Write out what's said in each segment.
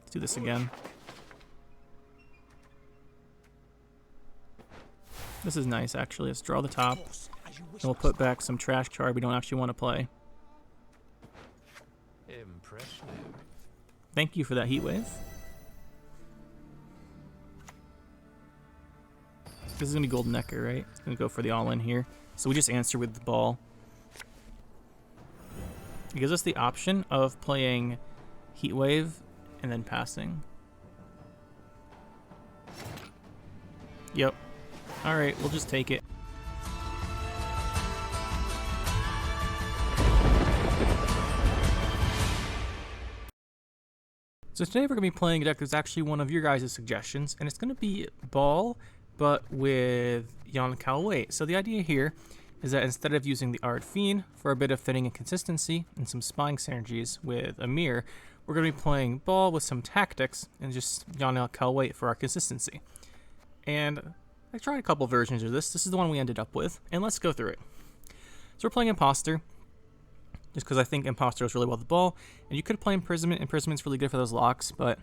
Let's do this again. This is nice, actually. Let's draw the top. And we'll put back some trash card we don't actually want to play. Thank you for that heat wave. This is going to be Golden Necker, right? It's going to go for the all-in here. So we just answer with the ball. It gives us the option of playing heat wave and then passing. Yep. Alright, we'll just take it. So today we're going to be playing a deck that's actually one of your guys' suggestions, and it's going to be Ball, but with Jan Kalwait. So the idea here is that instead of using the Ard Fiend for a bit of fitting and consistency and some spying synergies with Amir, we're going to be playing Ball with some tactics and just Jan Kalwait for our consistency. And I tried a couple versions of this. This is the one we ended up with, and let's go through it. So we're playing Imposter, just because I think Imposter goes really well with the Ball, and you could play Imprisonment. Imprisoment's really good for those locks, but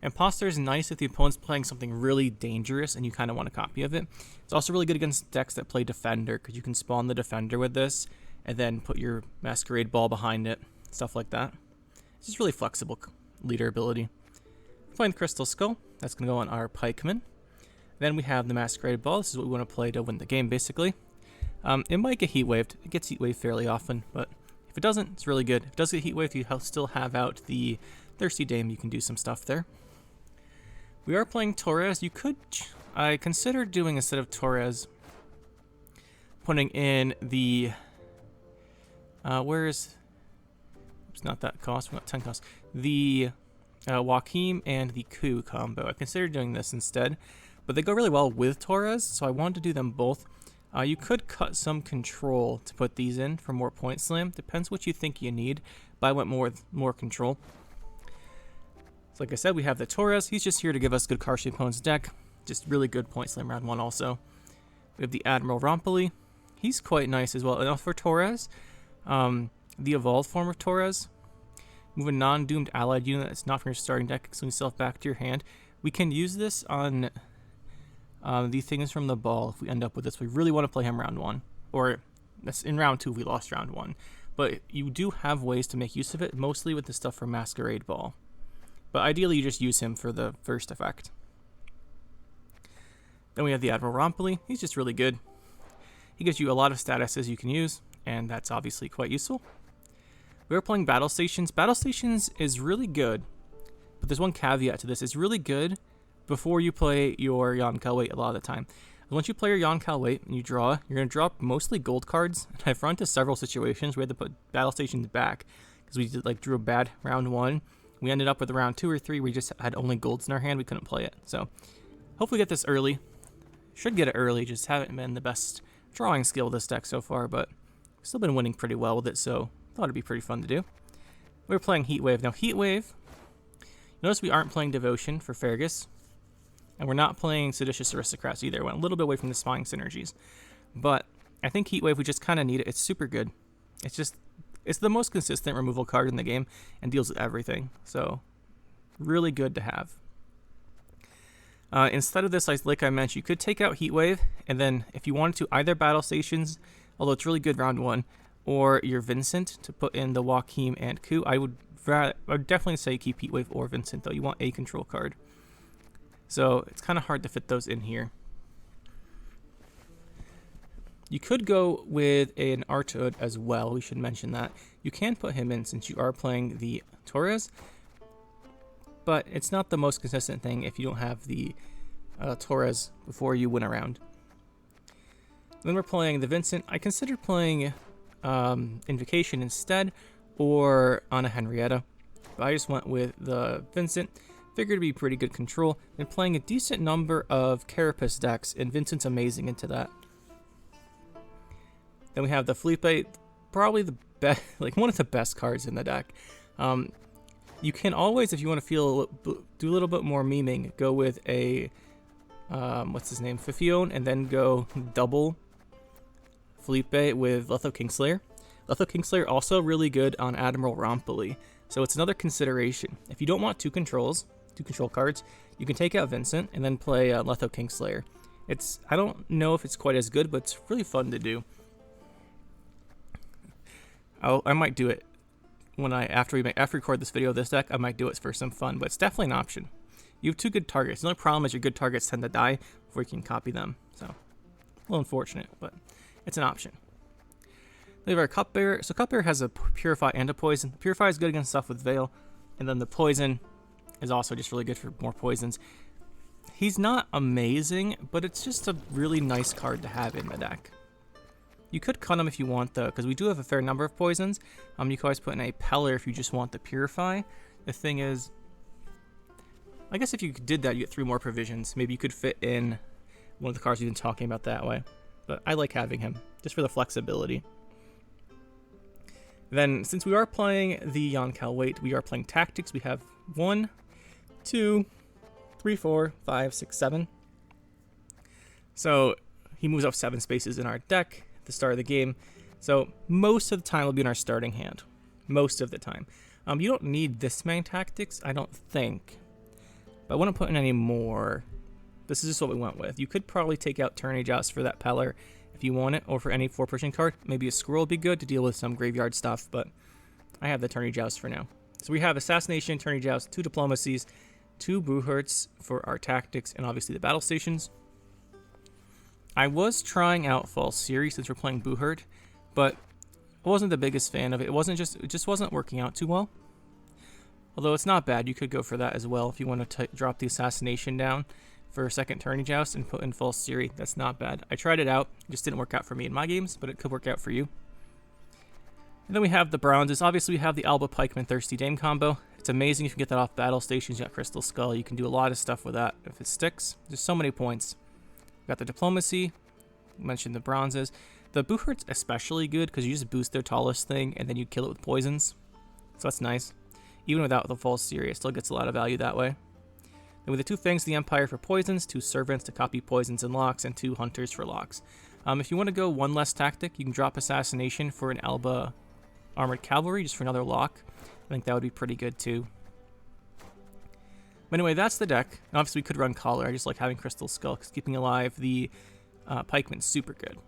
Imposter is nice if the opponent's playing something really dangerous and you kind of want a copy of it. It's also really good against decks that play Defender, because you can spawn the Defender with this, and then put your Masquerade Ball behind it, stuff like that. It's just really flexible leader ability. We're playing Crystal Skull. That's going to go on our Pikeman. Then we have the Masquerade Ball. This is what we want to play to win the game, basically. It might get heat waved. It gets heat waved fairly often, but if it doesn't, it's really good. If it does get heat waved, you still have out the Thirsty Dame. You can do some stuff there. We are playing Torres. You could, I considered doing, instead of Torres, putting in the, it's not that cost, we got 10 cost. The Joachim and the Coup combo. I considered doing this instead, but they go really well with Torres, so I wanted to do them both. You could cut some control to put these in for more point slam. Depends what you think you need, but I went more control. So like I said, we have the Torres. He's just here to give us good cards to the opponent's deck. Just really good point slam round 1 also. We have the Admiral Rompoli. He's quite nice as well. Enough for Torres. The evolved form of Torres. Move a non-doomed allied unit that's not from your starting deck, excluding yourself back to your hand. We can use this on the things from the Ball if we end up with this. We really want to play him round 1. Or that's in round 2 if we lost round 1. But you do have ways to make use of it, mostly with the stuff from Masquerade Ball. But ideally, you just use him for the first effect. Then we have the Admiral Rompoli. He's just really good. He gives you a lot of statuses you can use, and that's obviously quite useful. We're playing Battle Stations. Battle Stations is really good, but there's one caveat to this. It's really good before you play your Jan Kalwait a lot of the time. Once you play your Jan Kalwait and you draw, you're going to drop mostly gold cards. And I've run into several situations where we had to put Battle Stations back because we drew a bad round 1. We ended up with around 2 or 3 we just had only golds in our hand. We couldn't play it. So hopefully get this early. Should get it early. Just haven't been the best drawing skill of this deck so far, but we've still been winning pretty well with it, so thought it'd be pretty fun to do. We're playing Heat Wave. Now Heat Wave, notice we aren't playing Devotion for Fergus, and we're not playing Seditious Aristocrats either. Went a little bit away from the spying synergies. But I think Heat Wave, we just kind of need it. It's super good. It's the most consistent removal card in the game and deals with everything. So, really good to have. Instead of this, like I mentioned, you could take out Heat Wave, and then if you wanted to, either Battle Stations, although it's really good round 1, or your Vincent to put in the Joachim and Coup. I would definitely say keep Heat Wave or Vincent, though. You want a control card. So, it's kind of hard to fit those in here. You could go with an Arachas as well. We should mention that. You can put him in since you are playing the Torres, but it's not the most consistent thing if you don't have the Torres before you win a round. Then we're playing the Vincent. I considered playing Invocation instead, or Anna Henrietta, but I just went with the Vincent. Figured it'd be pretty good control, and playing a decent number of Carapace decks, and Vincent's amazing into that. Then we have the Felipe, probably the best, one of the best cards in the deck. You can always, if you want to do a little bit more memeing, go with a, what's his name, Fifione, and then go double Felipe with Letho Kingslayer. Letho Kingslayer also really good on Admiral Rompoli. So it's another consideration. If you don't want two control cards, you can take out Vincent and then play Letho Kingslayer. I don't know if it's quite as good, but it's really fun to do. I might do it after we record this video of this deck. I might do it for some fun, but it's definitely an option. You have two good targets. The only problem is your good targets tend to die before you can copy them. So, a little unfortunate, but it's an option. We have our Cupbearer. So Cupbearer has a Purify and a Poison. Purify is good against stuff with Veil, and then the Poison is also just really good for more poisons. He's not amazing, but it's just a really nice card to have in the deck. You could cut him if you want, though, because we do have a fair number of poisons. You can always put in a Peller if you just want the Purify. The thing is, I guess if you did that, you get 3 more provisions. Maybe you could fit in one of the cards we've been talking about that way. But I like having him, just for the flexibility. Then, since we are playing the Yonkel Wait, we are playing Tactics. We have 1, 2, 3, 4, 5, 6, 7. So, he moves up 7 spaces in our deck at the start of the game. So, most of the time will be in our starting hand. Most of the time. You don't need this many Tactics, I don't think. But I wouldn't put in any more. This is just what we went with. You could probably take out Tourney Joust for that Peller if you want it, or for any 4-person card. Maybe a Squirrel would be good to deal with some graveyard stuff, but I have the Tourney Joust for now. So we have Assassination, Tourney Joust, 2 Diplomacies, 2 Buhurts for our Tactics, and obviously the Battle Stations. I was trying out False Series since we're playing Buhurt, but I wasn't the biggest fan of it. It just wasn't working out too well. Although it's not bad, you could go for that as well if you want to drop the Assassination down for a second Tourney Joust and put in False Series. That's not bad. I tried it out. It just didn't work out for me in my games, but it could work out for you. And then we have the bronzes. Obviously, we have the Alba Pikeman Thirsty Dame combo. It's amazing if you can get that off battle stations. You got Crystal Skull. You can do a lot of stuff with that if it sticks. There's so many points. We got the Diplomacy. I mentioned the bronzes. The Buhurt's especially good because you just boost their tallest thing and then you kill it with poisons. So that's nice. Even without the False Series, it still gets a lot of value that way. Then with the 2 Fangs of the Empire for poisons, 2 Servants to copy poisons and locks, and 2 Hunters for locks. If you want to go one less tactic, you can drop Assassination for an Alba Armored Cavalry, just for another lock. I think that would be pretty good too. But anyway, that's the deck. And obviously, we could run Collar. I just like having Crystal Skull, because keeping alive the Pikeman's super good.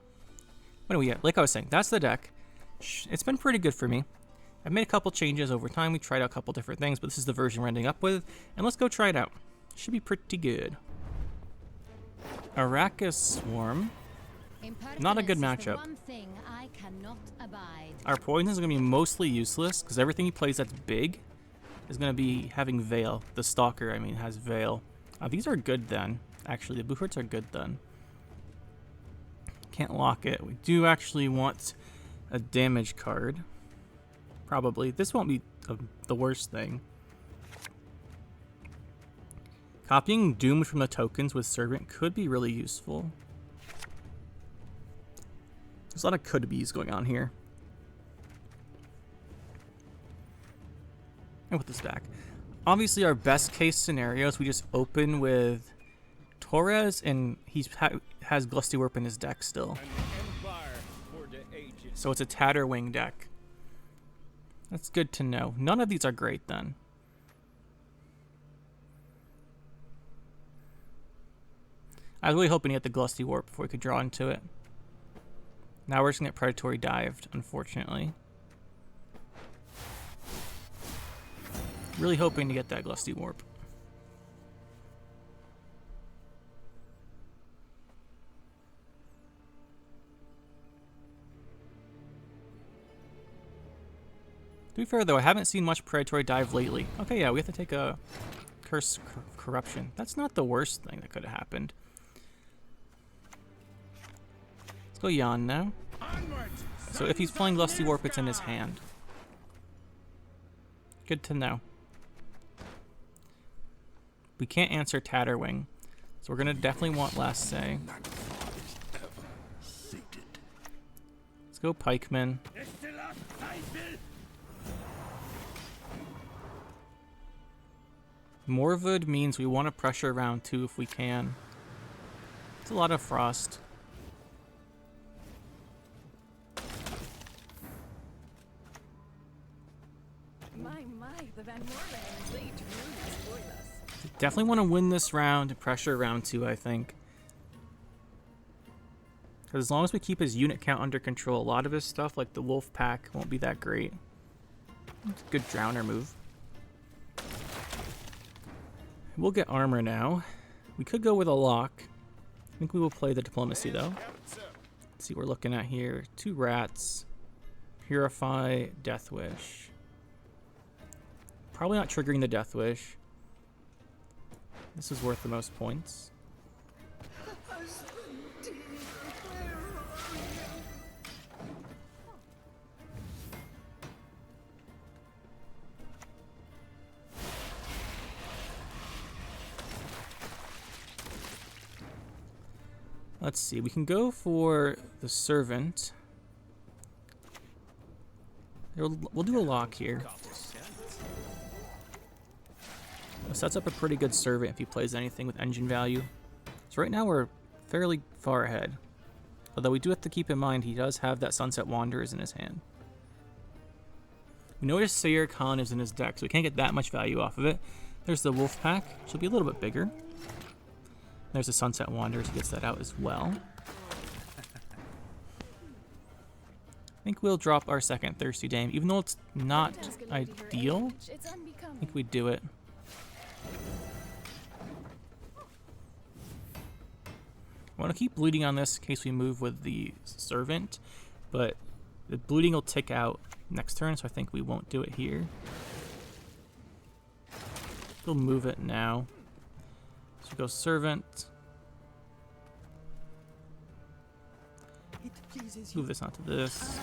But anyway, yeah, like I was saying, that's the deck. It's been pretty good for me. I've made a couple changes over time. We tried out a couple different things, but this is the version we're ending up with. And let's go try it out. Should be pretty good. Arachas Swarm. Not a good matchup. Our poison is going to be mostly useless, because everything he plays that's big is going to be having Veil. The Stalker, I mean, has Veil. These are good then. Actually, the Buhurts are good then. Can't lock it. We do actually want a damage card. Probably. This won't be the worst thing. Copying Doomed from the tokens with Servant could be really useful. There's a lot of could-be's going on here. And with this back. Obviously, our best case scenarios, we just open with Torres, and he has Glusty Warp in his deck still. So it's a Tatterwing deck. That's good to know. None of these are great then. I was really hoping to get the Glusty Warp before we could draw into it. Now we're just going to get Predatory Dived, unfortunately. Really hoping to get that Glusty Warp. To be fair, though, I haven't seen much Predatory Dive lately. Okay, yeah, we have to take a Curse Corruption. That's not the worst thing that could have happened. Let's go Jan now. So if he's playing Glusty Warp, it's in his hand. Good to know. We can't answer Tatterwing, so we're going to definitely want Last Say. Let's go Pikeman. Morwood means we want to pressure round 2 if we can. It's a lot of Frost. The Van Moorlands, they truly spoil us. Definitely want to win this round and pressure round 2, I think. Because as long as we keep his unit count under control, a lot of his stuff, like the wolf pack, won't be that great. It's a good drowner move. We'll get armor now. We could go with a lock. I think we will play the diplomacy, though. Let's see what we're looking at here. 2 rats. Purify, Death Wish. Probably not triggering the Death Wish. This is worth the most points. Let's see, we can go for the servant. We'll do a lock here. Sets up a pretty good servant if he plays anything with engine value. So right now we're fairly far ahead. Although we do have to keep in mind he does have that Sunset Wanderers in his hand. We know his Sayer Khan is in his deck, so we can't get that much value off of it. There's the Wolf Pack, which will be a little bit bigger. There's the Sunset Wanderers, he gets that out as well. I think we'll drop our second Thirsty Dame, even though it's not ideal. I think we do it. I want to keep bleeding on this in case we move with the servant, but the bleeding will tick out next turn, so I think we won't do it here. We'll move it now. So we go servant. Move this onto this.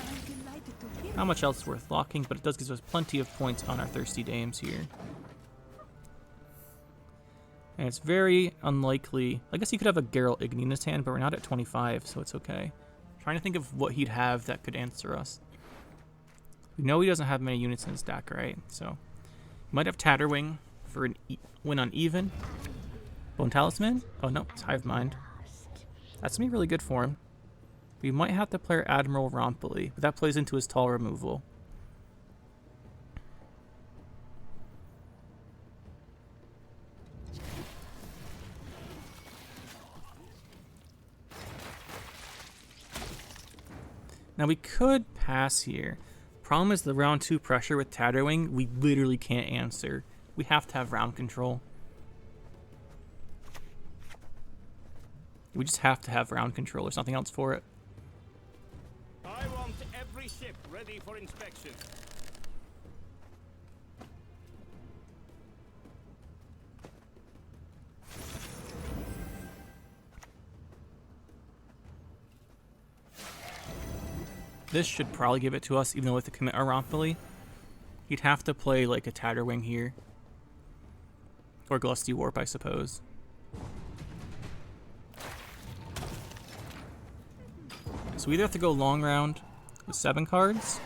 Not much else worth locking, but it does give us plenty of points on our Thirsty Dames here. And it's very unlikely. I guess he could have a Geralt Igni in his hand, but we're not at 25, so it's okay. I'm trying to think of what he'd have that could answer us. We know he doesn't have many units in his deck, right? So he might have Tatterwing for an win on even. Bone Talisman? Oh no, it's Hive Mind. That's gonna be really good for him. We might have to play Admiral Rompoli, but that plays into his tall removal. Now we could pass here. Problem is the round 2 pressure with Tatterwing, we literally can't answer. We have to have round control. We just have to have round control. There's nothing else for it. I want every ship ready for inspection. This should probably give it to us, even though with the commit Rompoli, he'd have to play like a Tatterwing here. Or Glusty Warp, I suppose. So we either have to go long round with 7 cards,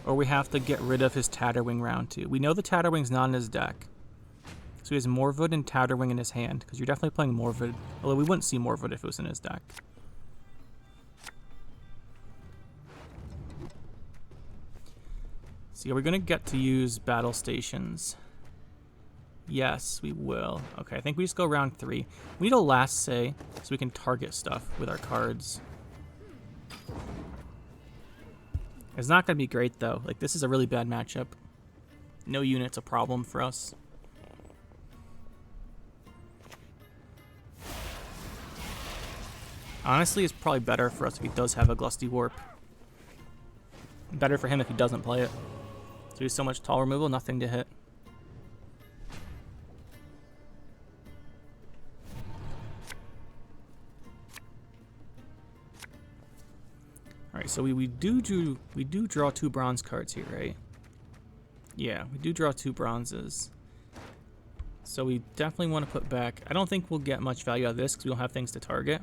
or we have to get rid of his Tatterwing round 2. We know the Tatterwing's not in his deck. So he has Morwood and Tatterwing in his hand, because you're definitely playing Morwood, although we wouldn't see Morwood if it was in his deck. See, are we going to get to use battle stations? Yes, we will. Okay, I think we just go round 3. We need a last say, so we can target stuff with our cards. It's not going to be great, though. Like, this is a really bad matchup. No unit's a problem for us. Honestly, it's probably better for us if he does have a Glusty Warp. Better for him if he doesn't play it. So he's so much tall removal, nothing to hit. Alright, so we do draw 2 bronze cards here, right? Yeah, we do draw 2 bronzes. So we definitely want to put back... I don't think we'll get much value out of this because we don't have things to target.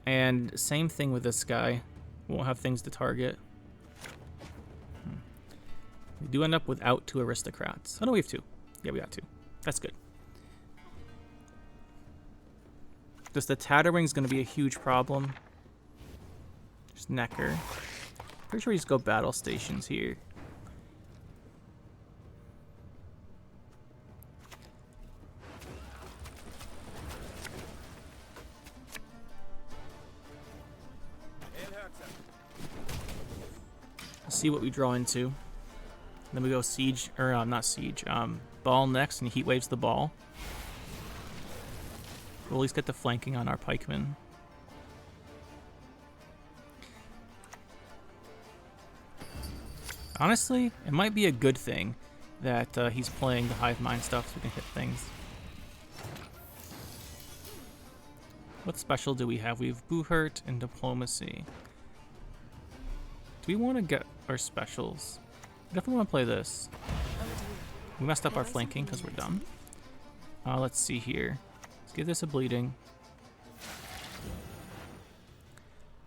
And same thing with this guy. We won't have things to target. We do end up without 2 aristocrats. Oh no, we have 2. Yeah, we got 2. That's good. Just the Tatterwing is going to be a huge problem. Just Necker. Pretty sure we just go battle stations here. see what we draw into. Then we go siege, or not siege, ball next, and he heat waves the ball. We'll at least get the flanking on our pikemen. Honestly, it might be a good thing that he's playing the hive mind stuff so we can hit things. What special do we have? We have Boo Hurt and Diplomacy. Do we want to get our specials? We definitely want to play this. We messed up our flanking because we're dumb. Let's see here. Let's give this a bleeding.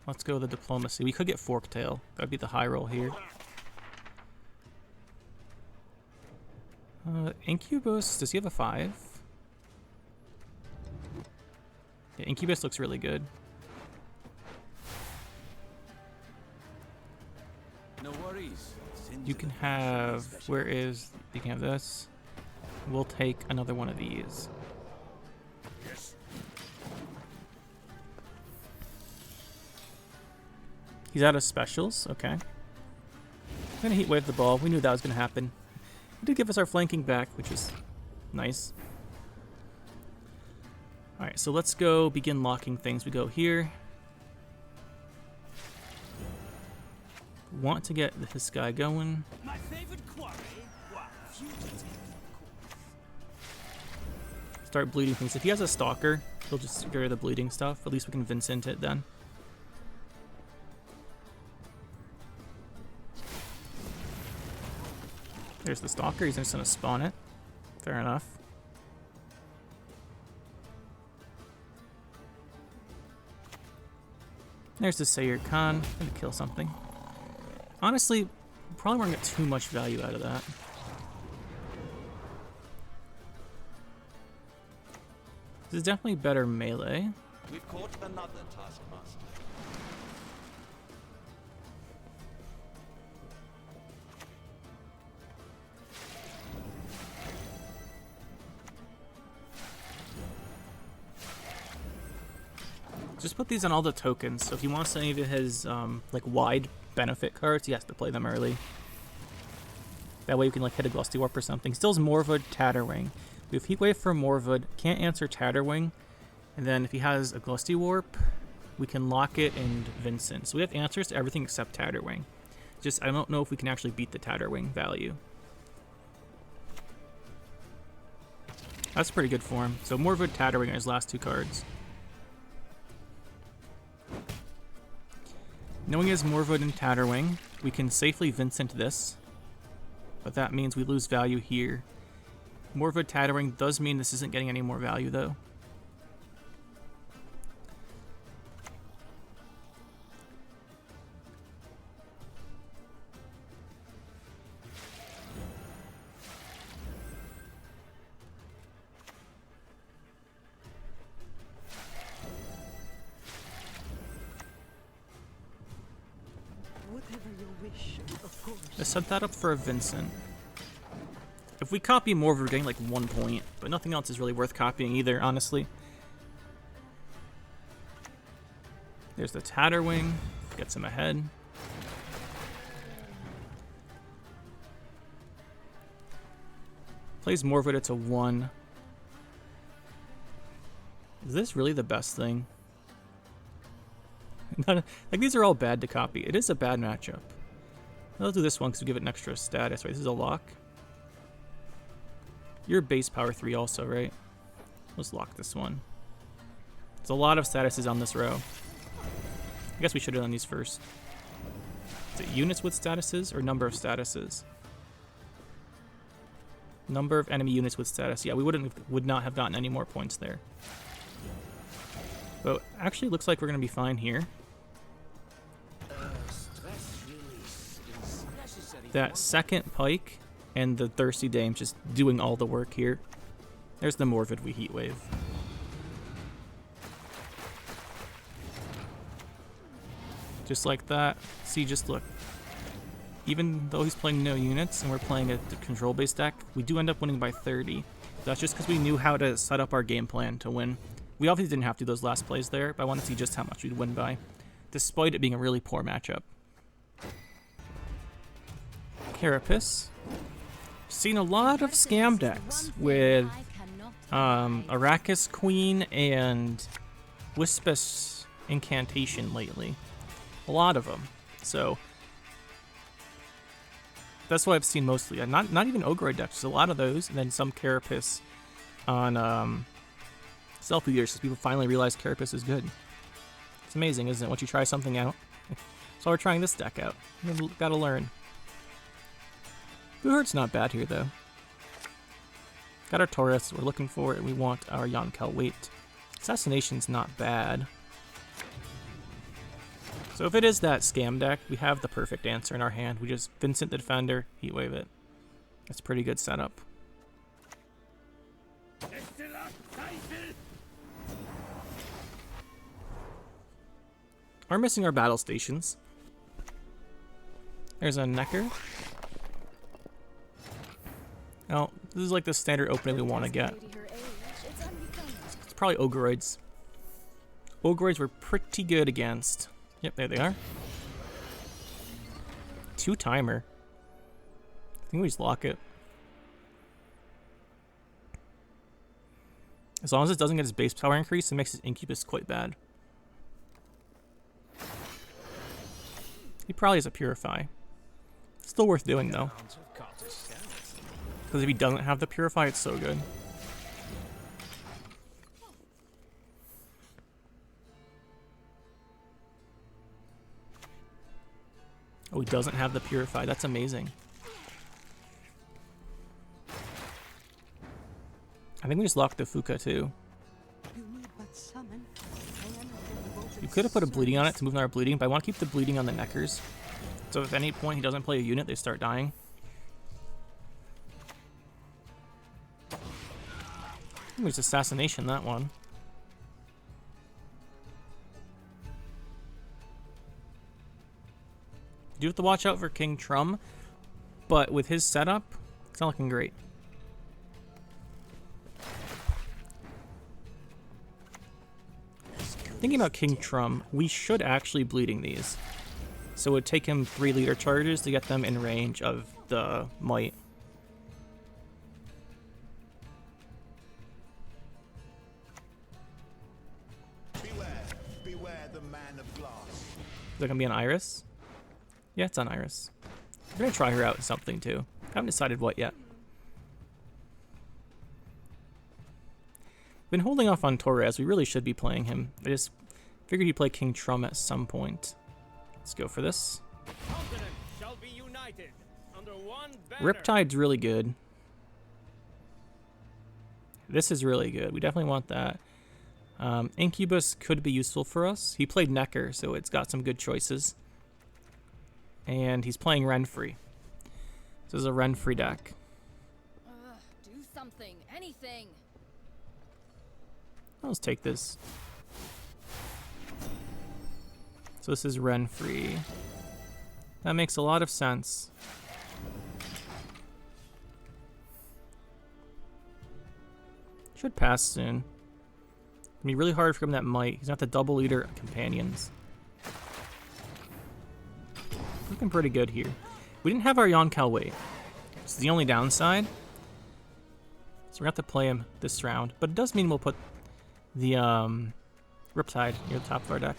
Let's go with the Diplomacy. We could get Forktail. That would be the high roll here. Incubus, does he have a 5? Yeah, Incubus looks really good. No worries. You can have, where is, you can have this. We'll take another one of these. Yes. He's out of specials, okay. I'm gonna heat wave the ball. We knew that was gonna happen. He did give us our flanking back, which is nice. Alright, so let's go begin locking things. We go here. Want to get this guy going. My favorite quarry. Wow. Fugitive. Start bleeding things. If he has a stalker, he'll just get rid of the bleeding stuff. At least we can Vincent it then. There's the stalker. He's just gonna spawn it. Fair enough. There's the Sayer Khan. Gonna kill something. Honestly, probably won't get too much value out of that. This is definitely better melee. We've caught another taskmaster. Just put these on all the tokens, so if he wants any of his like wide benefit cards, he has to play them early. That way you can like hit a Glusty Warp or something. Still has Morwood, Tatterwing. We have Heatwave for Morwood, can't answer Tatterwing, and then if he has a Glusty Warp, we can lock it and Vincent. So we have answers to everything except Tatterwing. Just I don't know if we can actually beat the Tatterwing value. That's pretty good for him. So Morwood, Tatterwing are his last 2 cards. Knowing he has Morwood and Tatterwing, we can safely Vincent this, but that means we lose value here. Morwood Tatterwing does mean this isn't getting any more value though. Let's set that up for a Vincent. If we copy more, we're getting like 1 point, but nothing else is really worth copying either, honestly. There's the Tatterwing, gets him ahead. Plays Morwood, it's a 1. Is this really the best thing? Like, these are all bad to copy. It is a bad matchup. Let's do this one because we give it an extra status, right? This is a lock. You're base power 3 also, right? Let's lock this one. There's a lot of statuses on this row. I guess we should have done these first. Is it units with statuses or number of statuses? Number of enemy units with status. Yeah, we would not have gotten any more points there. But actually looks like we're going to be fine here. That second pike and the Thirsty Dame just doing all the work here. There's the Morwood we heat wave. Just like that. See, just look. Even though he's playing no units and we're playing a control-based deck, we do end up winning by 30. That's just because we knew how to set up our game plan to win. We obviously didn't have to do those last plays there, but I want to see just how much we'd win by, despite it being a really poor matchup. Carapace. Seen a lot of scam decks with Arachas Queen and Wispus Incantation lately. A lot of them. So that's what I've seen mostly. Not even Ogroid decks. There's a lot of those, and then some Carapace on selfie years, because people finally realize Carapace is good. It's amazing, isn't it? Once you try something out. So we're trying this deck out. You gotta learn. Blue Heart's not bad here, though. Got our Taurus, we're looking for it, and we want our Yonkel Wait. Assassination's not bad. So if it is that scam deck, we have the perfect answer in our hand. We just Vincent the Defender, Heatwave it. That's a pretty good setup. We're missing our battle stations. There's a Necker. Oh, this is like the standard opening we want to get. It's probably Ogroids. Ogroids were pretty good against. Yep, there they are. 2-timer. I think we just lock it. As long as it doesn't get his base power increase, it makes his Incubus quite bad. He probably has a Purify. Still worth doing, though. Because if he doesn't have the Purify, it's so good. Oh, he doesn't have the Purify. That's amazing. I think we just locked the Fuka, too. You could have put a bleeding on it to move our bleeding, but I want to keep the bleeding on the Neckers. So if at any point he doesn't play a unit, they start dying. It was assassination, that one. You do have to watch out for King Trum, but with his setup, it's not looking great. Thinking about King Trum, we should actually bleeding these. So it would take him 3 leader charges to get them in range of the Might. Beware the man of glass. Is that gonna be an Iris? Yeah, it's on Iris. I'm gonna try her out in something too. Haven't decided what yet. Been holding off on Torres. We really should be playing him. I just figured he'd play King Trum at some point. Let's go for this. Shall be united under one banner. Riptide's really good. This is really good. We definitely want that. Incubus could be useful for us. He played Necker, so it's got some good choices. And he's playing Renfrey. So this is a Renfrey deck. Do something, anything. Let's take this. So this is Renfrey. That makes a lot of sense. Should pass soon. It'll be really hard for him that Might. He's not the double leader companions. Looking pretty good here. We didn't have our Yonkel Wait. It's the only downside. So we're gonna have to play him this round. But it does mean we'll put the Riptide near the top of our deck.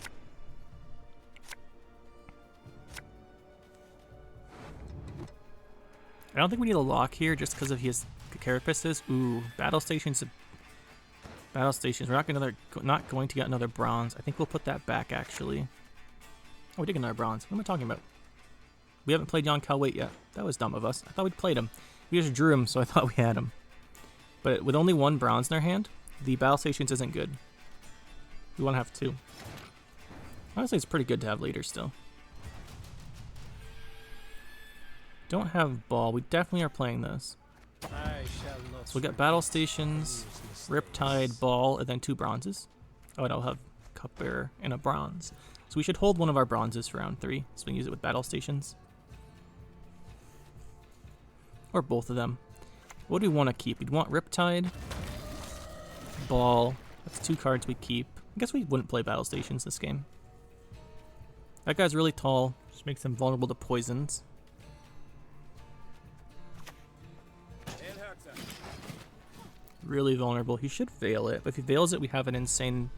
I don't think we need a lock here just because of his Carapaces. Ooh, battle stations. Battle stations. We're not going to get another bronze. I think we'll put that back actually. Oh, we did get another bronze. What am I talking about? We haven't played Yonkel Wait yet. That was dumb of us. I thought we'd played him. We just drew him, so I thought we had him. But with only 1 bronze in our hand, the battle stations isn't good. We want to have 2. Honestly, it's pretty good to have leaders still. Don't have ball. We definitely are playing this. So we got battle stations, Riptide, ball, and then 2 bronzes. Oh, and I'll have Cupbearer and a bronze. So we should hold one of our bronzes for round 3, so we can use it with battle stations. Or both of them. What do we want to keep? We'd want Riptide, ball. That's 2 cards we keep. I guess we wouldn't play battle stations this game. That guy's really tall, just makes him vulnerable to poisons. really vulnerable. He should Veil it, but if he Veils it, we have an insane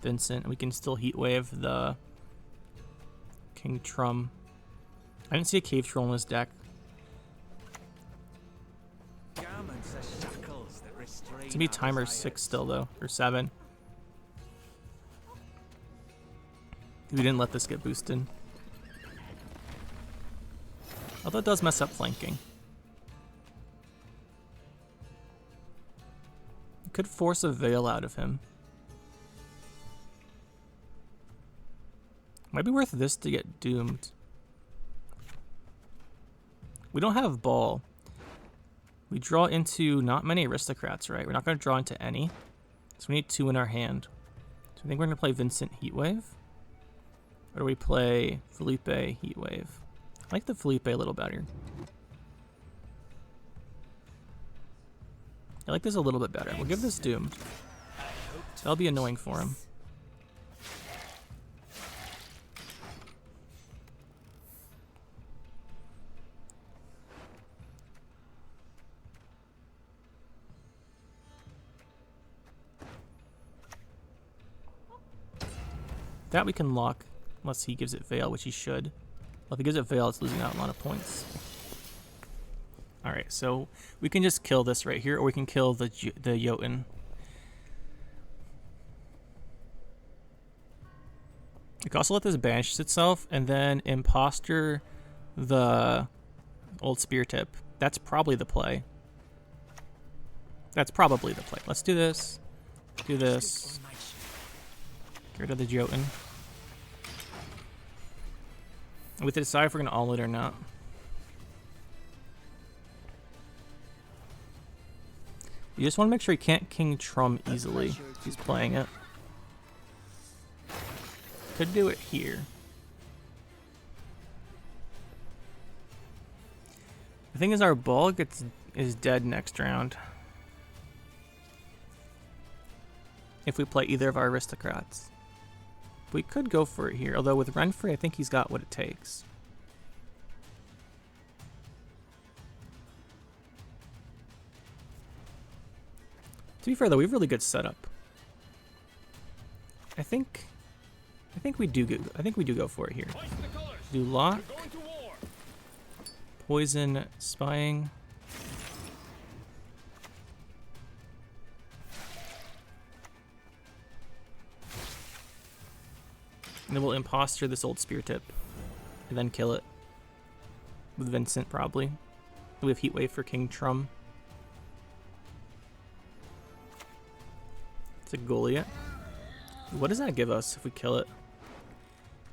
Vincent, and we can still Heatwave the King Trum. I didn't see a Cave Troll in this deck. It's gonna be timer 6 still though, or 7. We didn't let this get boosted. Although it does mess up flanking. We could force a Veil out of him. Might be worth this to get doomed. We don't have Ball. We draw into not many Aristocrats, right? We're not going to draw into any. So we need 2 in our hand. So I think we're going to play Vincent Heatwave. Or do we play Felipe Heatwave? I like the Felipe a little better. I like this a little bit better. We'll give this doomed. That'll be annoying for him. That we can lock, unless he gives it Veil, which he should. Well, if he gives it Veil, it's losing out a lot of points. Alright, so we can just kill this right here, or we can kill the Jotun. We can also let this banish itself, and then Imposter the old Spear Tip. That's probably the play. That's probably the play. Let's do this. Do this. Get rid of the Jotun. We have to decide if we're going to all it or not. You just want to make sure he can't King Trum easily if he's playing it. Could do it here. The thing is, our ball is dead next round. If we play either of our Aristocrats. We could go for it here, although with Renfrey, I think he's got what it takes. To be fair, though, we have really good setup. I think we do go for it here. Do lock, poison, spying. And then we'll Imposter this old Spear Tip. And then kill it. With Vincent, probably. We have Heatwave for King Trum. It's a Goliath. What does that give us if we kill it?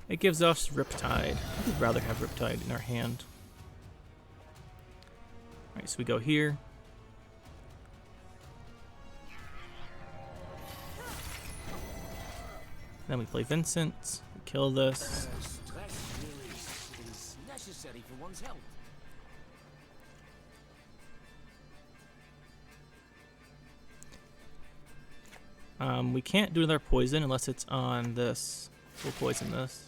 It gives us Riptide. I would rather have Riptide in our hand. Alright, so we go here. Then we play Vincent. We kill this. We can't do another poison unless it's on this. We'll poison this.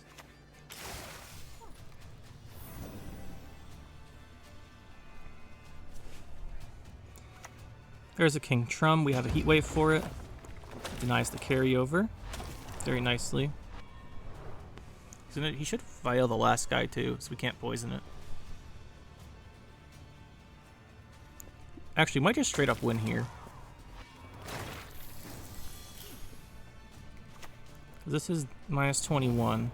There's a King Trum. We have a Heatwave for it. Denies the carryover. Very nicely. He should Vial the last guy too, so we can't poison it. Actually, might just straight up win here. This is minus 21.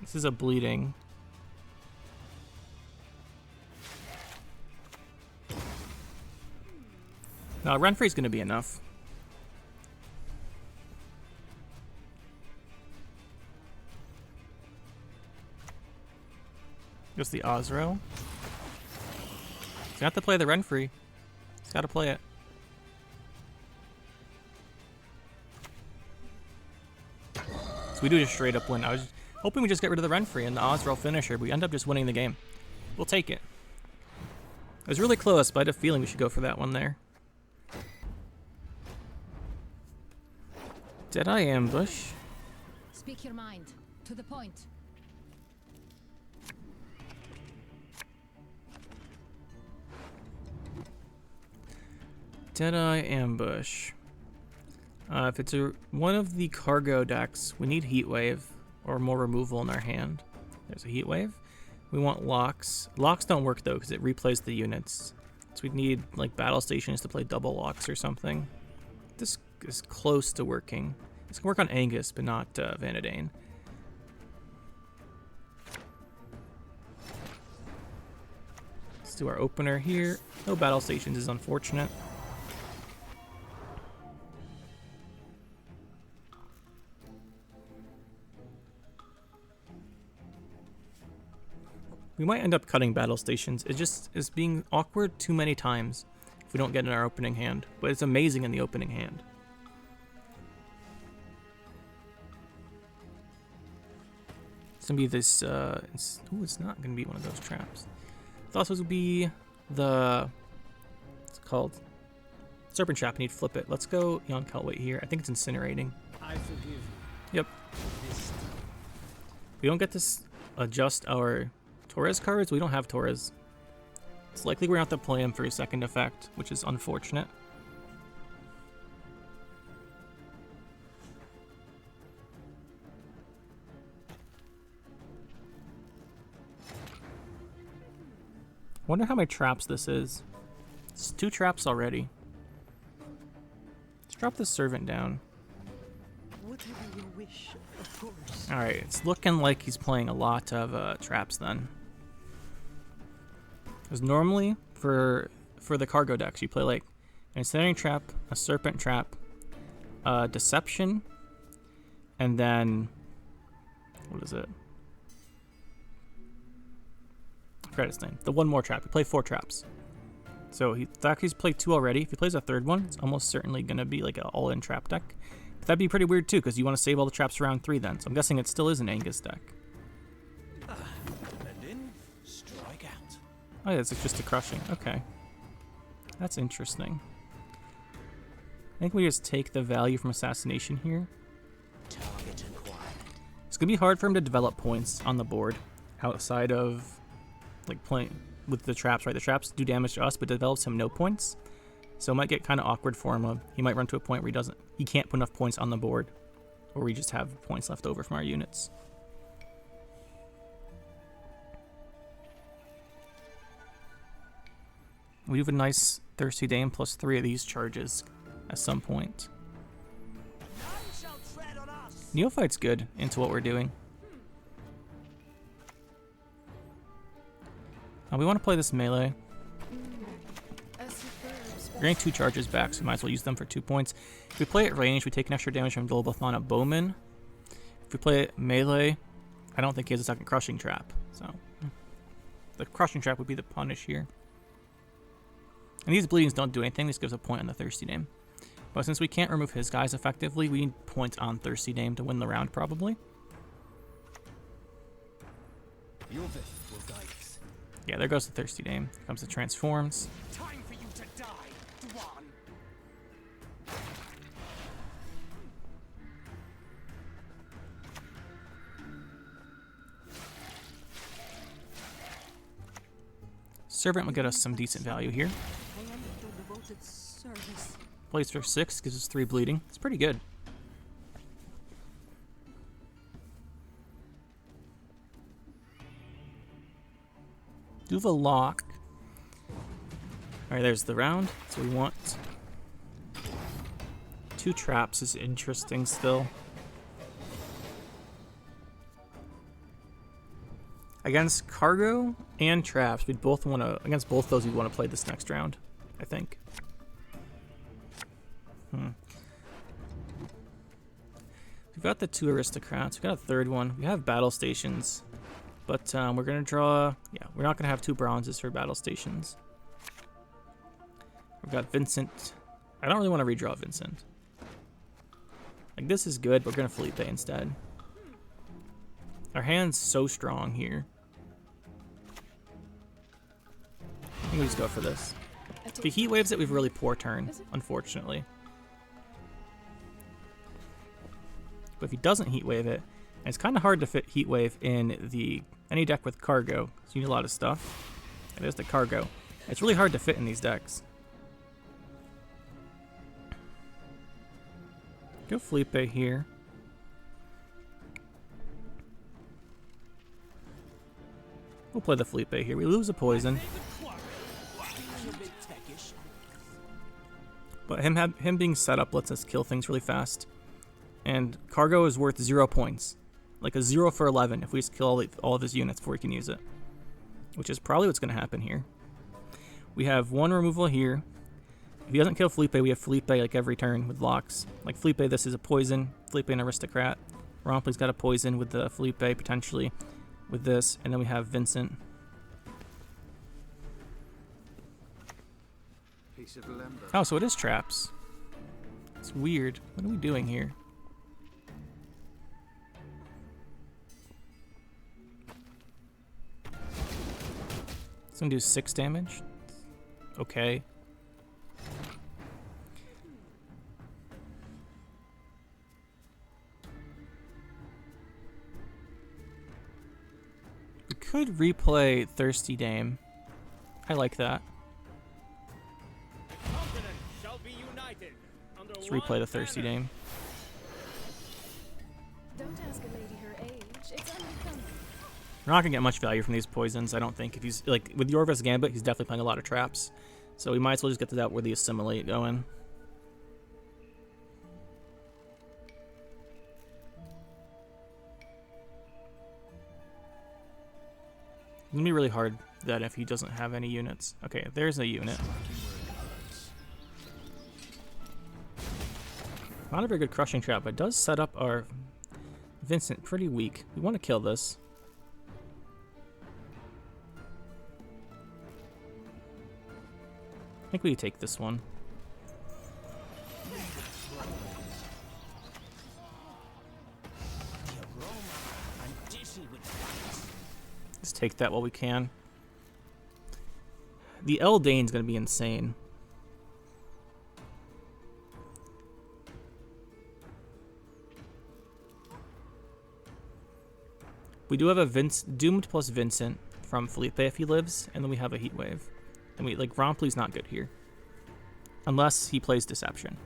This is a bleeding. No, Renfrey's gonna be enough. Just the Osro. He's got to play the Renfrey. He's got to play it. So we do just straight up win. I was hoping we just get rid of the Renfrey and the Osro finisher, but we end up just winning the game. We'll take it. It was really close, but I had a feeling we should go for that one there. Deadeye ambush. Speak your mind. To the point. Deadeye ambush. If it's one of the cargo decks, we need Heatwave or more removal in our hand. There's a Heatwave. We want locks. Locks don't work though because it replays the units. So we'd need like battle stations to play double locks or something. This is close to working. It's gonna work on Angus, but not Vanadane. Let's do our opener here. No battle stations is unfortunate. We might end up cutting battle stations. It just is being awkward too many times if we don't get in our opening hand. But it's amazing in the opening hand. It's gonna be this. It's not gonna be one of those traps. I thought this would be the. What's it called? Serpent trap. I need to flip it. Let's go Jan Calwait here. I think it's incinerating. I forgive you. Yep. We don't get to adjust our Torres cards. We don't have Torres. It's likely we're going to have to play him for a second effect, which is unfortunate. Wonder how many traps this is. It's 2 traps already. Let's drop the servant down. Whatever your wish, of course. Alright, it's looking like he's playing a lot of traps then. Because normally, for the cargo decks, you play like an incinerating trap, a serpent trap, deception, and then, what is it? I forgot his name. The one more trap. You play 4 traps. So he's played 2 already. If he plays a 3rd one, it's almost certainly going to be like an all-in trap deck. But that'd be pretty weird too, because you want to save all the traps for round 3 then. So I'm guessing it still is an Angus deck. And in, strike out. Oh yeah, it's just a crushing. Okay. That's interesting. I think we just take the value from assassination here. Target acquired. It's going to be hard for him to develop points on the board outside of like playing with the traps, right? The traps do damage to us, but develops him no points. So it might get kind of awkward for him. He might run to a point where he can't put enough points on the board, or we just have points left over from our units. We have a nice Thirsty Dame plus 3 of these charges at some point. Neophyte's good into what we're doing. We want to play this melee. We're getting 2 charges back, so we might as well use them for 2 points. If we play at range, we take an extra damage from Dolbathana Bowman. If we play it melee, I don't think he has a second crushing trap. So the crushing trap would be the punish here. And these bleedings don't do anything, this gives a point on the Thirsty Dame. But since we can't remove his guys effectively, we need points on Thirsty Dame to win the round probably. Your will guide us. Yeah, there goes the Thirsty Dame. Here comes the Transforms. Time for you to die, Dwan. Servant will get us some decent value here. I am your devoted service. Plays for 6, gives us 3 bleeding. It's pretty good. Do have a lock. Alright, there's the round. So we want 2 traps is interesting still. Against cargo and traps, we'd both want to, against both those, we'd want to play this next round, I think. We've got the 2 aristocrats, we've got a 3rd one, we have battle stations, but we're going to draw, yeah, we're not going to have 2 bronzes for battle stations. We've got Vincent. I don't really want to redraw Vincent. Like, this is good, but we're going to Felipe instead. Our hand's so strong here. I think we just go for this. If he heat waves it, we have a really poor turn, unfortunately. But if he doesn't heat wave it, and it's kind of hard to fit heat wave in any deck with cargo, so you need a lot of stuff. And there's the cargo. It's really hard to fit in these decks. Go Felipe here. We'll play the Felipe here. We lose a poison. But him being set up lets us kill things really fast. And cargo is worth 0 points. Like a 0 for 11 if we just kill all of his units before we can use it. Which is probably what's going to happen here. We have 1 removal here. If he doesn't kill Felipe, we have Felipe like every turn with locks. Like Felipe, this is a poison. Felipe, an aristocrat. Rompley's got a poison with the Felipe potentially with this. And then we have Vincent. Oh, so it is traps. It's weird. What are we doing here? It's gonna do 6 damage. Okay. We could replay Thirsty Dame. I like that. Let's replay the Thirsty Dame. Don't ask a lady her age. It's unbecoming. We're not gonna get much value from these poisons, I don't think. If he's like with Yorva's Gambit, he's definitely playing a lot of traps. So we might as well just get to that where the assimilate going. It's gonna be really hard that if he doesn't have any units. Okay, there's a unit. Not a very good crushing trap, but it does set up our Vincent pretty weak. We want to kill this. I think we take this one. Let's take that while we can. The Eldane's going to be insane. We do have a Doomed plus Vincent from Felipe if he lives, and then we have a Heat Wave. And we like Rompley's not good here. Unless he plays Deception.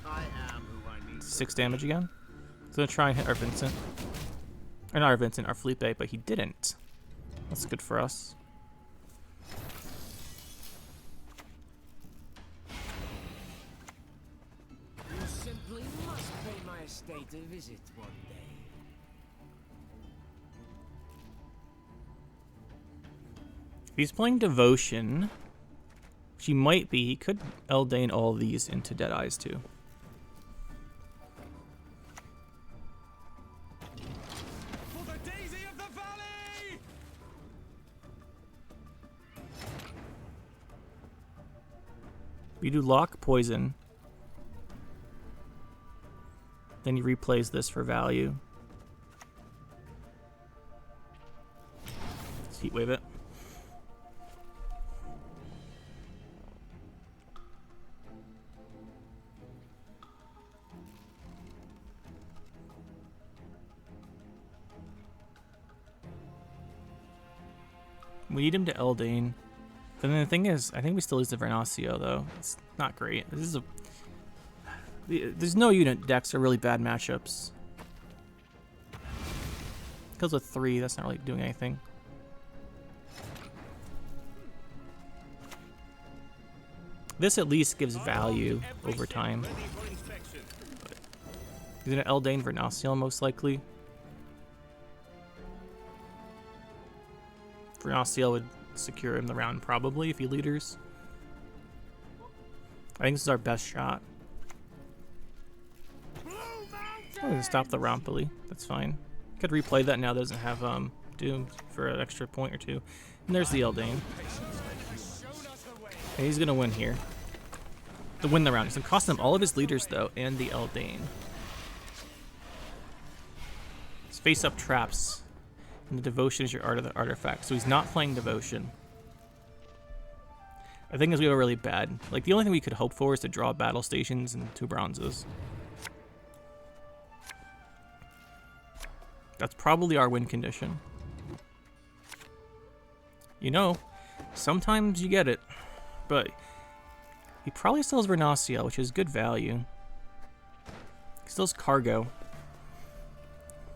I am who I need. 6 damage again. He's gonna try and hit our Vincent. Or not our Vincent, our Felipe, but he didn't. That's good for us. You simply must pay my estate a visit one day. If he's playing Devotion, which he might be, he could Eldane all these into Deadeyes too. For the daisy of the valley! You do lock poison. Then he replays this for value. Let's Heat Wave it. We need him to Eldane. But then the thing is, I think we still use the Vernasio though. It's not great. This is a... There's no unit decks are really bad matchups. Kills with 3, that's not really doing anything. This at least gives value over time. He's gonna Eldane Vernasio most likely. Vernasio would secure him the round probably if he leaders. I think this is our best shot. I'm gonna stop the Rompely. That's fine. Could replay that now. Doesn't have Doom for an extra point or 2. And there's the Eldane. And he's gonna win here. To win the round. It's gonna cost him all of his leaders though, and the Eldane. His face-up traps. And the Devotion is your art of the artifact. So he's not playing Devotion. I think as we have a really bad... Like, the only thing we could hope for is to draw battle stations and 2 bronzes. That's probably our win condition. You know, sometimes you get it. But He probably still has Vernaciel, which is good value. He still has cargo.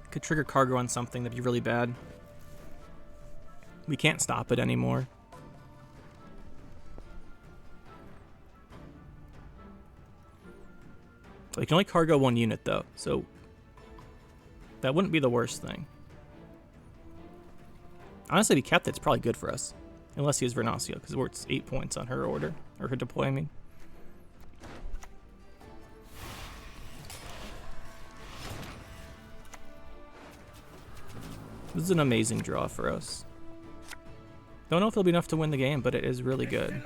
Could trigger cargo on something that'd be really bad. We can't stop it anymore. We can only cargo 1 unit though, so that wouldn't be the worst thing. Honestly, if he kept it, it's probably good for us. Unless he has Vernaciel, because we're at 8 points on her order. Or her deploy, I mean. This is an amazing draw for us. Don't know if it'll be enough to win the game, but it is really good.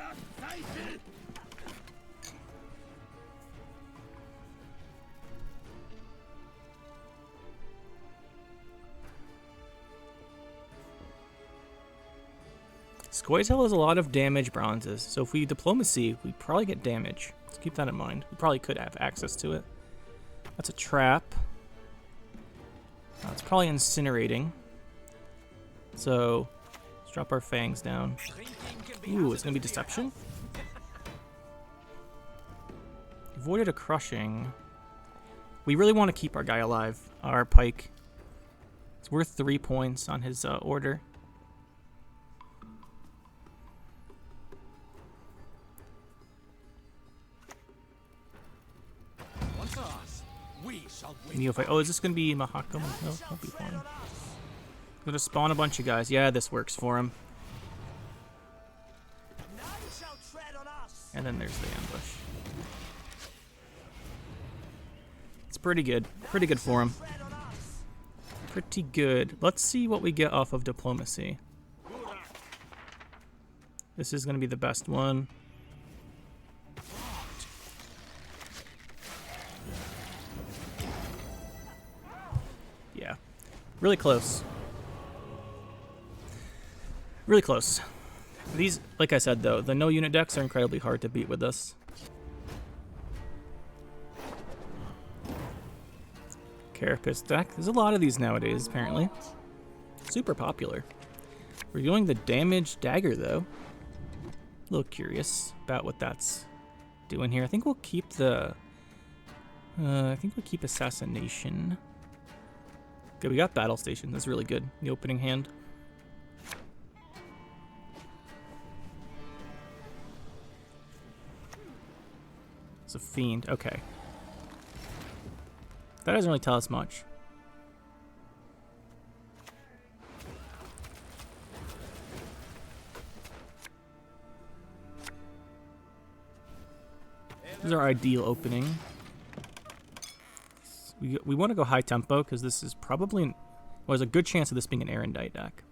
Scoia'tael has a lot of damage bronzes, so if we diplomacy, we probably get damage. Let's keep that in mind. We probably could have access to it. That's a trap. It's probably incinerating. So let's drop our fangs down. Ooh, it's gonna be deception. Avoided a crushing. We really want to keep our guy alive, our pike. It's worth 3 points on his order. Neophyte. Oh, is this gonna be Mahakam? No, won't be fun. Gonna spawn a bunch of guys. Yeah, this works for him. And then there's the ambush. It's pretty good. Pretty good for him. Pretty good. Let's see what we get off of diplomacy. This is gonna be the best one. Yeah. Really close. Really close. These, like I said though, the no unit decks are incredibly hard to beat with this. Carapace deck. There's a lot of these nowadays, apparently. Super popular. We're doing the damage dagger though. A little curious about what that's doing here. I think we'll keep the... I think we'll keep assassination. Okay, we got battle station. That's really good. The opening hand. It's a fiend. Okay. That doesn't really tell us much. This is our ideal opening. We want to go high tempo because this is probably... well, there's a good chance of this being an Erendite deck.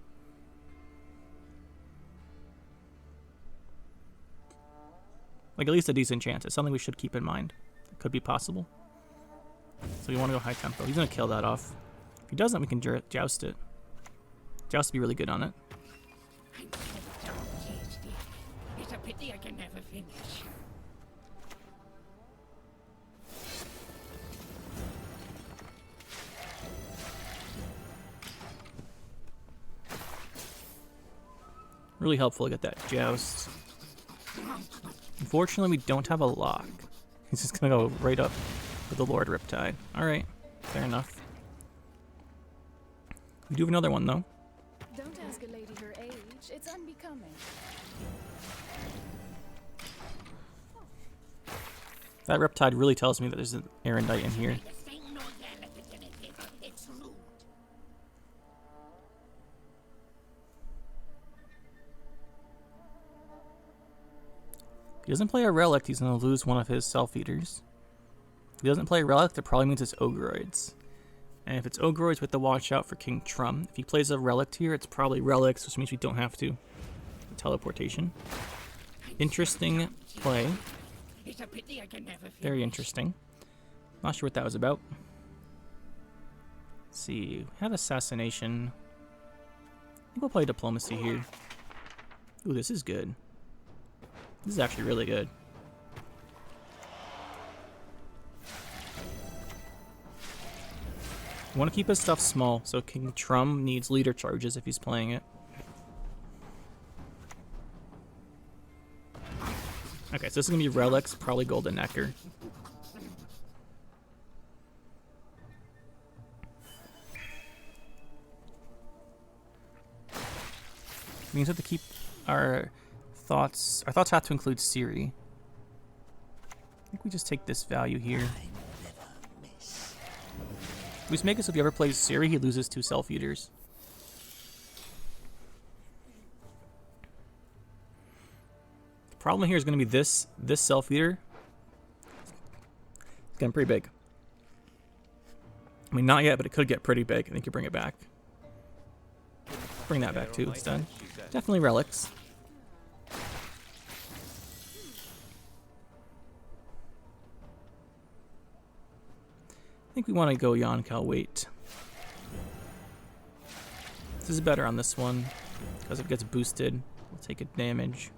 Like, at least a decent chance. It's something we should keep in mind. It could be possible. So we want to go high tempo. He's going to kill that off. If he doesn't, we can joust it. Joust would be really good on it. It's a pity I can never finish. Really helpful to get that joust. Unfortunately, we don't have a lock. He's just going to go right up with the Lord Riptide. Alright, fair enough. We do have another one, though. Don't ask a lady her age. It's unbecoming. That Riptide really tells me that there's an Erendite in here. If he doesn't play a Relic, he's going to lose one of his Self-Eaters. If he doesn't play a Relic, that probably means it's Ogroids. And if it's Ogroids, we have to watch out for King Trum. If he plays a Relic here, it's probably Relics, which means we don't have to. Teleportation. Interesting play. Very interesting. Not sure what that was about. Let's see. We have Assassination. I think we'll play Diplomacy here. Ooh, this is good. This is actually really good. We want to keep his stuff small, so King Trum needs leader charges if he's playing it. Okay, so this is gonna be Relics, probably Golden Necker. We have to keep our thoughts. Our thoughts have to include Siri. I think we just take this value here. We just make it so if he ever plays Siri, he loses 2 self-eaters. The problem here is going to be this self-eater. It's getting pretty big. I mean, not yet, but it could get pretty big. I think you bring it back. Bring that back too instead. Definitely Relics. I think we want to go Yonkel wait. This is better on this one because it gets boosted. We'll take a damage.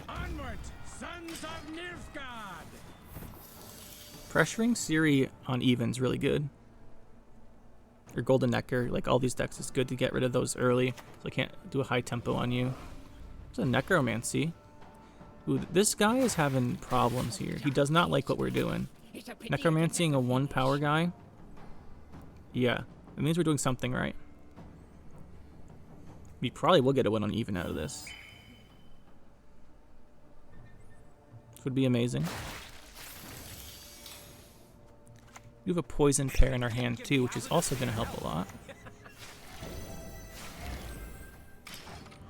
Onward, sons of Nilfgaard! Pressuring Siri on even's really good. Or Golden Necker, like all these decks, is good to get rid of those early, so I can't do a high tempo on you. There's a Necromancy. Ooh, this guy is having problems here. He does not like what we're doing. Necromancying a 1 power guy? Yeah, it means we're doing something right. We probably will get a win on even out of this. This would be amazing. We have a poison pair in our hand too, which is also going to help a lot.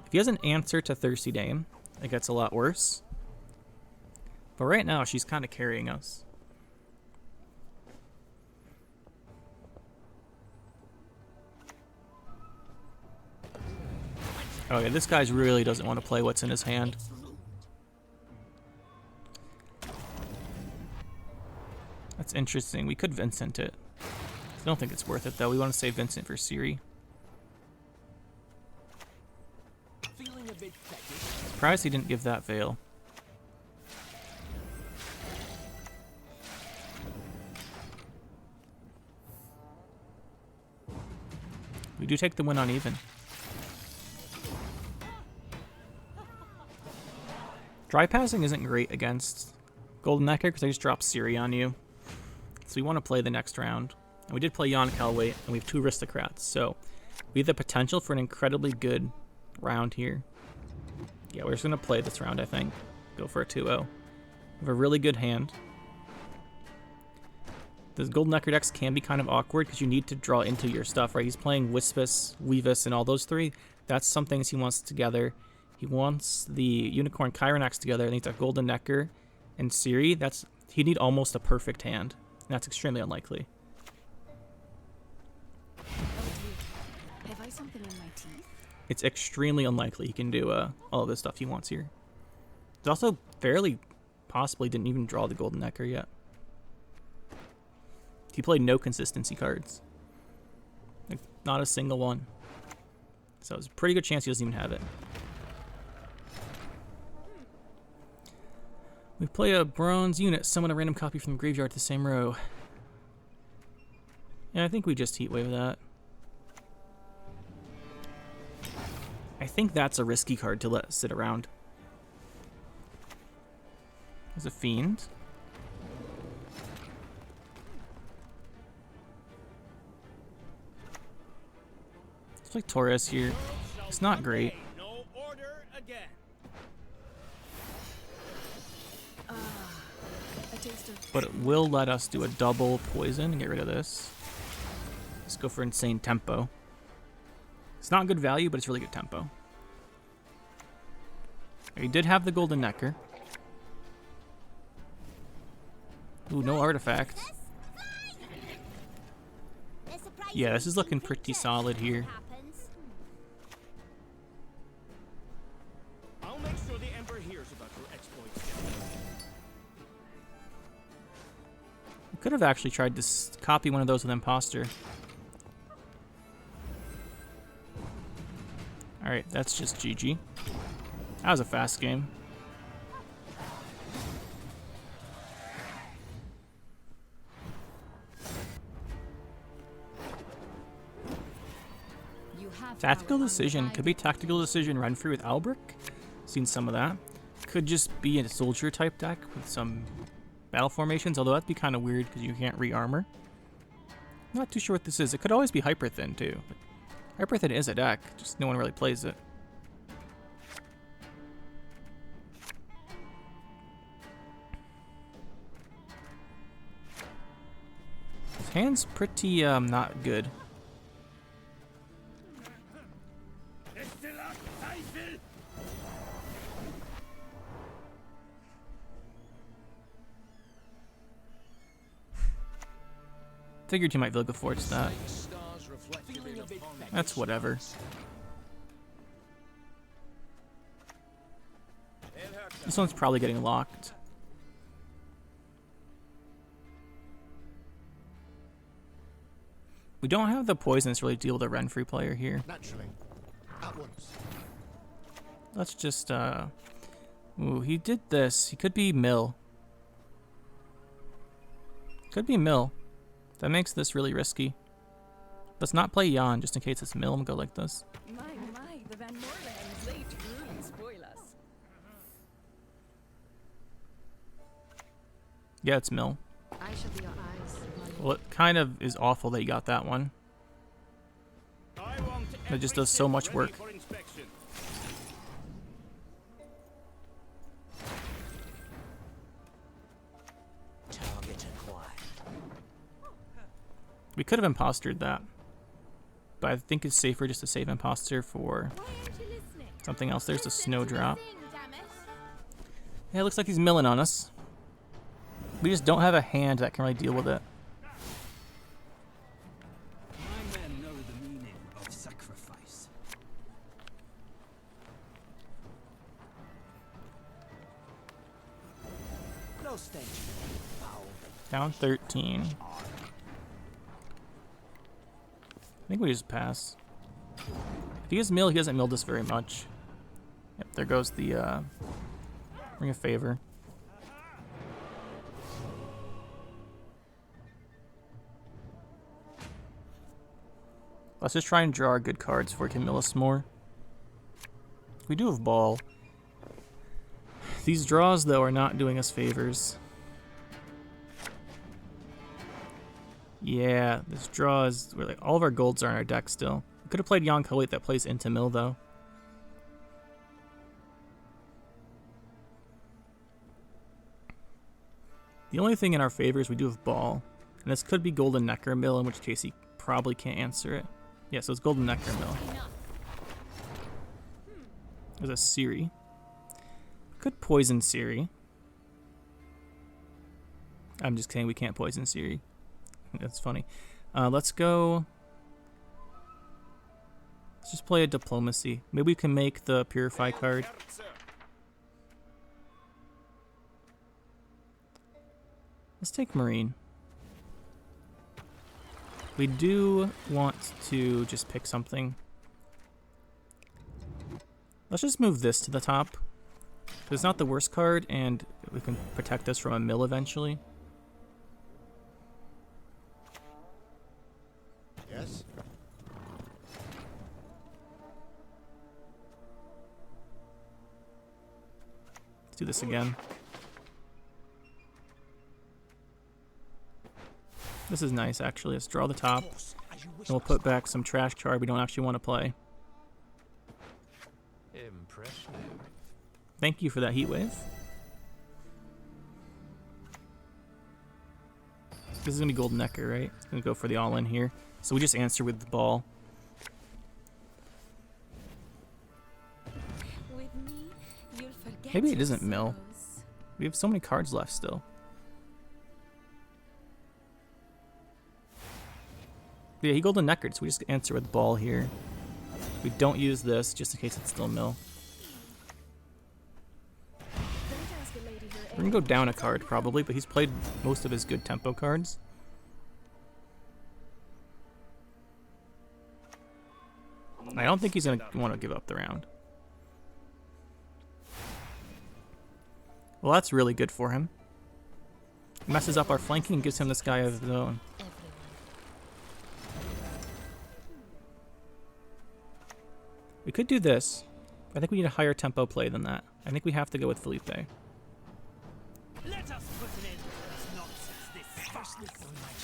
If he has an answer to Thirsty Dame, it gets a lot worse. But right now, she's kind of carrying us. Oh yeah, this guy really doesn't want to play what's in his hand. That's interesting. We could Vincent it. I don't think it's worth it though. We want to save Vincent for Siri. Surprised he didn't give that Veil. We do take the win on even. Dry passing isn't great against Golden Necker because I just drop Siri on you. So we want to play the next round. And we did play Jan Calway, and we have 2 Aristocrats. So we have the potential for an incredibly good round here. Yeah, we're just going to play this round, I think. Go for a 2-0. We have a really good hand. The Golden Necker decks can be kind of awkward because you need to draw into your stuff, right? He's playing Wispus, Weavus, and all those 3. That's some things he wants together. He wants the Unicorn Chironax together, and he's got Golden Necker and Siri. He'd need almost a perfect hand. And that's extremely unlikely. Oh dear. Have I something in my teeth? It's extremely unlikely he can do all of the stuff he wants here. He's also fairly possibly didn't even draw the Golden Necker yet. He played no consistency cards. Like, not a single one. So it's a pretty good chance he doesn't even have it. We play a bronze unit, summon a random copy from the graveyard to the same row. Yeah, I think we just Heatwave that. I think that's a risky card to let sit around. There's a Fiend. Let's play Torres here. It's not great. No order again. But it will let us do a double poison and get rid of this. Let's go for insane tempo. It's not good value, but it's really good tempo. He did have the Golden Necker. Ooh, no artifact. Yeah, this is looking pretty solid here. I'll make sure the Emperor hears about your exploits. We could have actually tried to copy one of those with Imposter. Alright, that's just GG. That was a fast game. You have Tactical power decision. on Could be tactical decision run free with Albrecht. Seen some of that. could just be a soldier type deck with some battle formations, although that'd be kind of weird because you can't re-armor. Not too sure what this is. It could always be hyper thin too. But hyper thin is a deck, just no one really plays it. His hand's pretty not good. Figured you might be able to forge that. That's whatever. This one's probably getting locked. We don't have the poisons to really deal with a Renfree player here. Naturally. At once. Let's just, ooh, he did this. He could be Mill. Could be Mill. That makes this really risky. Let's not play Jan, just in case it's Mill and go like this. My, the Van Morlands, they truly spoil us. Yeah, it's Mill. I shall be your eyes. Well, it kind of is awful that you got that one. I want It just every does so ship much ready work. for inspection. Target acquired. We could have impostered that. But I think it's safer just to save imposter for Why aren't you listening? something else. There's a Listen snow to the drop. thing, damn it. Yeah, it looks like he's milling on us. We just don't have a hand that can really deal with it. My men know the meaning of sacrifice. No stench. Foul. Down 13. I think we just pass. If he has mill, he doesn't milled us very much. Yep, there goes the Ring of Favor. Let's just try and draw our good cards before he can mill us more. We do have Ball. These draws, though, are not doing us favors. Yeah, this draw is... We're like, all of our golds are in our deck still. We could have played Jan Kalwait that plays into mill, though. The only thing in our favor is we do have Ball. And this could be Golden Necker Mill, in which case he probably can't answer it. Yeah, so it's Golden Necker Mill. There's a Siri. Could poison Siri. I'm just kidding, we can't poison Siri. That's funny. Let's go... Let's just play a Diplomacy. Maybe we can make the Purify card. Let's take Marine. We do want to just pick something. Let's just move this to the top. It's not the worst card, and we can protect us from a mill eventually. Yes. Let's do this again. This is nice, actually. Let's draw the top. And we'll put back some trash card we don't actually want to play. Impressive. Thank you for that heat wave. This is going to be Golden Necker, right? It's going to go for the all-in here. So we just answer with the Ball. With me, you'll forget Maybe it your isn't mill. sorrows. We have so many cards left still. Yeah, he Golden Neckered, so we just answer with Ball here. We don't use this, just in case it's still mill. Don't ask a lady her We're going to go down a card, probably, but he's played most of his good tempo cards. I don't think he's going to want to give up the round. Well, that's really good for him. Messes up our flanking and gives him this guy of his own. We could do this. I think we need a higher tempo play than that. I think we have to go with Felipe. Let us put an end to this nonsense this fastly so much.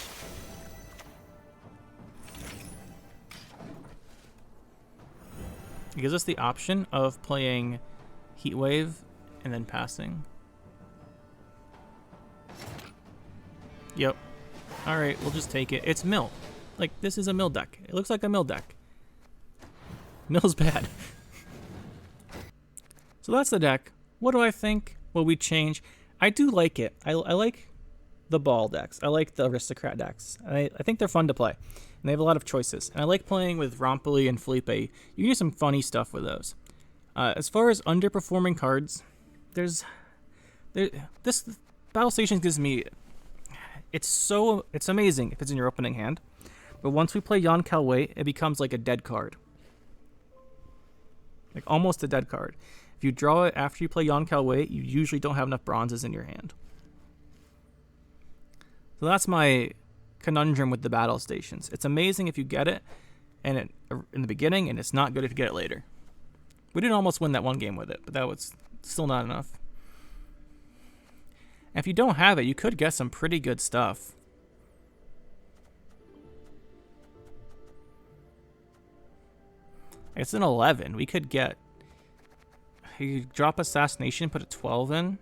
It gives us the option of playing Heatwave and then passing. Yep. Alright, we'll just take it. It's mill. Like, this is a mill deck. It looks like a mill deck. Mill's bad. So that's the deck. What do I think? Will we change? I do like it. I like the ball decks. I like the aristocrat decks. I think they're fun to play. And they have a lot of choices. And I like playing with Rompoli and Felipe. You can do some funny stuff with those. As far as underperforming cards, this Battle Station gives me... It's amazing if it's in your opening hand. But once we play Jan Kalway, it becomes like a dead card. Like almost a dead card. If you draw it after you play Jan Kalway, you usually don't have enough bronzes in your hand. So that's my conundrum with the battle stations. It's amazing if you get it in the beginning, and it's not good if you get it later. We did almost win that one game with it, but that was still not enough. And if you don't have it, you could get some pretty good stuff. It's an 11. We could get... You drop Assassination, put a 12 in.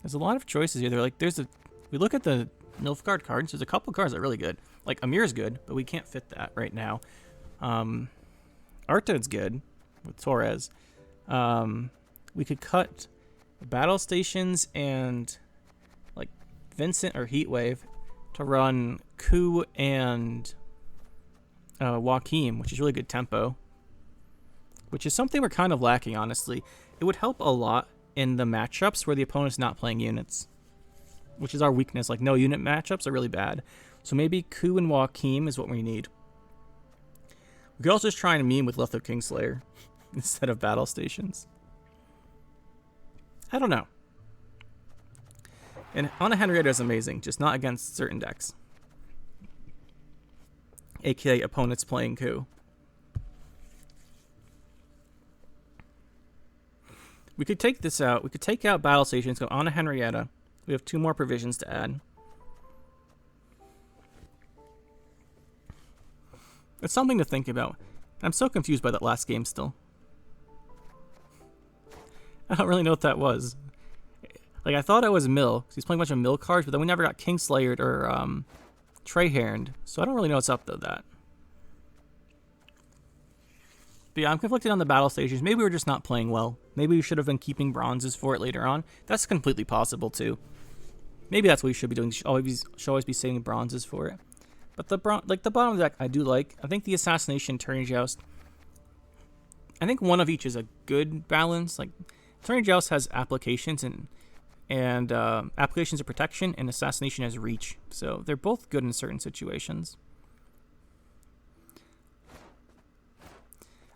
There's a lot of choices here. We look at the Nilfgaard cards. There's a couple cards that are really good. Like Amir's good, but we can't fit that right now. Arted's good with Torres. We could cut battle stations and like Vincent or Heatwave to run Ku and Joachim, which is really good tempo, which is something we're kind of lacking, honestly. It would help a lot in the matchups where the opponent's not playing units, which is our weakness. Like, no unit matchups are really bad. So maybe Ku and Joachim is what we need. We could also just try and meme with Letho Kingslayer instead of battle stations. I don't know. And Ana Henrietta is amazing, just not against certain decks. AKA opponents playing Ku. We could take this out. We could take out battle stations, go Ana Henrietta. We have 2 more provisions to add. It's something to think about. I'm so confused by that last game still. I don't really know what that was. Like, I thought it was Mill, because he's playing a bunch of Mill cards, but then we never got Kingslayered or Treyherned, so I don't really know what's up, though, that. But yeah, I'm conflicted on the battle stations. Maybe we're just not playing well. Maybe we should have been keeping bronzes for it later on. That's completely possible, too. Maybe that's what we should be doing. Should always be saving bronzes for it. But the bottom of the deck, I do like. I think the Assassination, Tourney Joust. I think one of each is a good balance. Like, Tourney Joust has applications and applications of protection, and Assassination has reach. So they're both good in certain situations.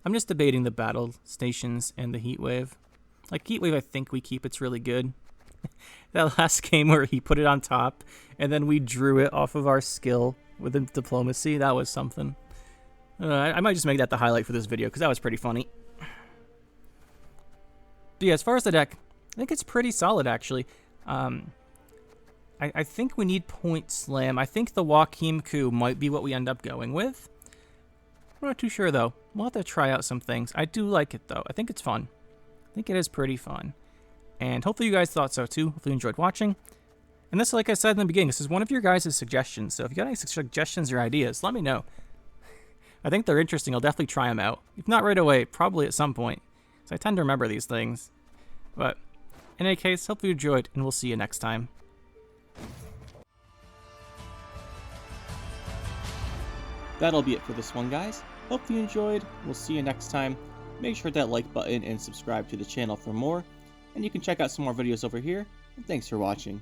I'm just debating the battle stations and the Heatwave. Like, Heatwave, I think we keep. It's really good. That last game where he put it on top, and then we drew it off of our skill with the diplomacy, that was something. I might just make that the highlight for this video, because that was pretty funny. But yeah, as far as the deck, I think it's pretty solid, actually. I think we need Point Slam. I think the Joachim Ku might be what we end up going with. I'm not too sure, though. We'll have to try out some things. I do like it, though. I think it's fun. I think it is pretty fun. And hopefully you guys thought so, too. Hopefully you enjoyed watching. And this, like I said in the beginning, this is one of your guys' suggestions. So if you got any suggestions or ideas, let me know. I think they're interesting. I'll definitely try them out. If not right away, probably at some point. So I tend to remember these things. But in any case, hope you enjoyed, and we'll see you next time. That'll be it for this one, guys. Hope you enjoyed. We'll see you next time. Make sure to hit that like button and subscribe to the channel for more. And you can check out some more videos over here. And thanks for watching.